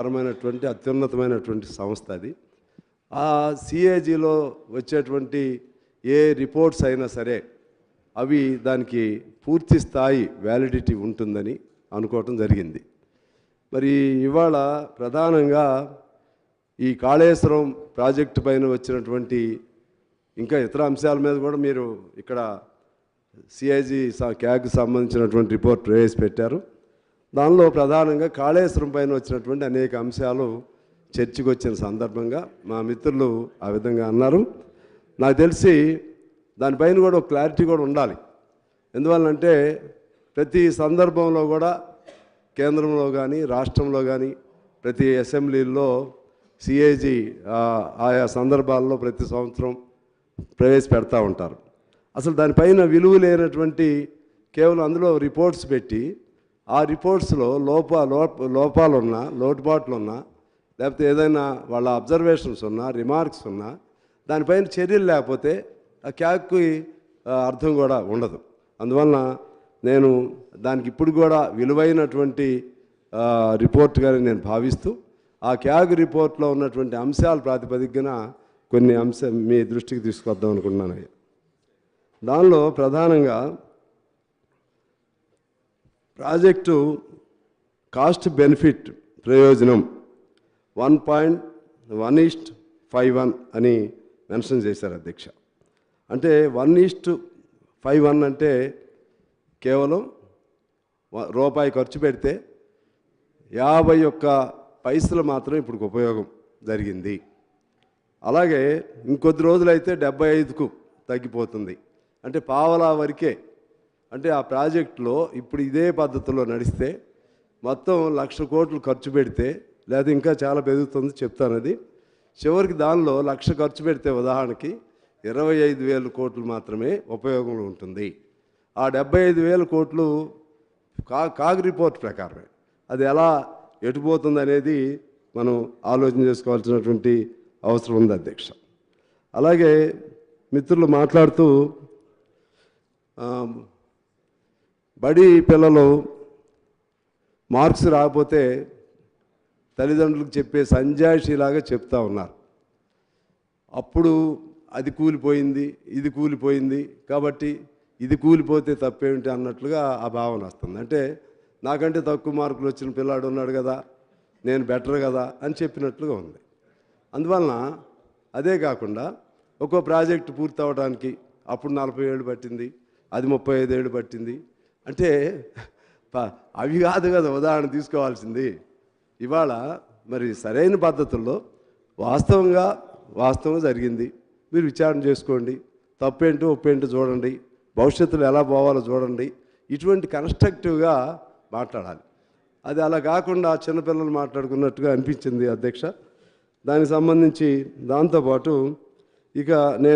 పరమైనటువంటి అత్యున్నతమైనటువంటి సంస్థ అది. ఆ సిఏజీలో వచ్చేటువంటి ఏ రిపోర్ట్స్ అయినా సరే అవి దానికి పూర్తి స్థాయి వ్యాలిడిటీ ఉంటుందని అనుకోవటం జరిగింది. మరి ఇవాళ ప్రధానంగా ఈ కాళేశ్వరం ప్రాజెక్టు పైన వచ్చినటువంటి ఇంకా ఇతర అంశాల మీద కూడా మీరు ఇక్కడ సిఐజీ క్యాగ్కి సంబంధించినటువంటి రిపోర్ట్ ప్రవేశపెట్టారు. దానిలో ప్రధానంగా కాళేశ్వరం పైన వచ్చినటువంటి అనేక అంశాలు చర్చకు వచ్చిన సందర్భంగా మా మిత్రులు ఆ విధంగా అన్నారు. నాకు తెలిసి దానిపైన కూడా ఒక క్లారిటీ కూడా ఉండాలి. ఎందువల్లంటే ప్రతి సందర్భంలో కూడా కేంద్రంలో కానీ రాష్ట్రంలో కానీ ప్రతి అసెంబ్లీల్లో సిఏజీ ఆయా సందర్భాల్లో ప్రతి సంవత్సరం ప్రవేశపెడతా ఉంటారు. అసలు దానిపైన విలువ లేనటువంటి కేవలం అందులో రిపోర్ట్స్ పెట్టి ఆ రిపోర్ట్స్లో లోపాలున్నా లోటుబాట్లున్నా లేకపోతే ఏదైనా వాళ్ళ అబ్జర్వేషన్స్ ఉన్నా రిమార్క్స్ ఉన్నా దానిపైన చర్యలు లేకపోతే ఆ క్యాగ్కి అర్థం కూడా ఉండదు. అందువలన నేను దానికి ఇప్పుడు కూడా విలువైనటువంటి రిపోర్ట్గా నేను భావిస్తూ ఆ క్యాగ్ రిపోర్ట్లో ఉన్నటువంటి అంశాల ప్రాతిపదికన కొన్ని మీ దృష్టికి తీసుకొద్దాం అనుకుంటున్నాను. దానిలో ప్రధానంగా ప్రాజెక్టు కాస్ట్ బెనిఫిట్ ప్రయోజనం 1.1:51 అని మెన్షన్ చేశారు అధ్యక్ష. అంటే 1:51 అంటే కేవలం రూపాయి ఖర్చు పెడితే 51 పైసలు మాత్రం ఇప్పుడు ఉపయోగం జరిగింది. అలాగే ఇంకొద్ది రోజులైతే 75కు తగ్గిపోతుంది. అంటే పావలా వరకే. అంటే ఆ ప్రాజెక్టులో ఇప్పుడు ఇదే పద్ధతిలో నడిస్తే మొత్తం 1,00,000 కోట్లు ఖర్చు పెడితే లేదా ఇంకా చాలా పెరుగుతుంది చెప్తాను అది. చివరికి దానిలో 1,00,000 ఖర్చు పెడితే ఉదాహరణకి 25,000 కోట్లు మాత్రమే ఉపయోగంలో ఉంటుంది. ఆ 75,000 కోట్లు కాగ్ రిపోర్ట్ ప్రకారమే. అది ఎలా ఎటుపోతుంది అనేది మనం ఆలోచన చేసుకోవాల్సినటువంటి అవసరం ఉంది అధ్యక్ష. అలాగే మిత్రులు మాట్లాడుతూ బడి పిల్లలు మార్క్స్ రాకపోతే తల్లిదండ్రులకు చెప్పే సంజాయిషిలాగా చెప్తా ఉన్నారు. అప్పుడు అది కూలిపోయింది ఇది కూలిపోయింది కాబట్టి ఇది కూలిపోతే తప్పేమిటి అన్నట్లుగా ఆ భావన వస్తుంది. అంటే నాకంటే తక్కువ మార్కులు వచ్చిన పిల్లాడు ఉన్నాడు కదా, నేను బెటర్ కదా అని చెప్పినట్లుగా ఉంది. అందువలన అదే కాకుండా ఒక్కో ప్రాజెక్టు పూర్తి అవ్వడానికి అప్పుడు 40 ఏళ్ళు పట్టింది, అది 35 ఏళ్ళు పట్టింది. అంటే అవి కాదు కదా ఉదాహరణ తీసుకోవాల్సింది. ఇవాళ మరి సరైన పద్ధతుల్లో వాస్తవం జరిగింది. మీరు విచారణ చేసుకోండి, తప్పేంటో ఒప్పేంటో చూడండి, భవిష్యత్తులో ఎలా పోవాలో చూడండి. ఇటువంటి కన్స్ట్రక్టివ్గా మాట్లాడాలి. అది అలా కాకుండా చిన్నపిల్లలు మాట్లాడుకున్నట్టుగా అనిపించింది అధ్యక్ష. దానికి సంబంధించి దాంతోపాటు ఇక నేను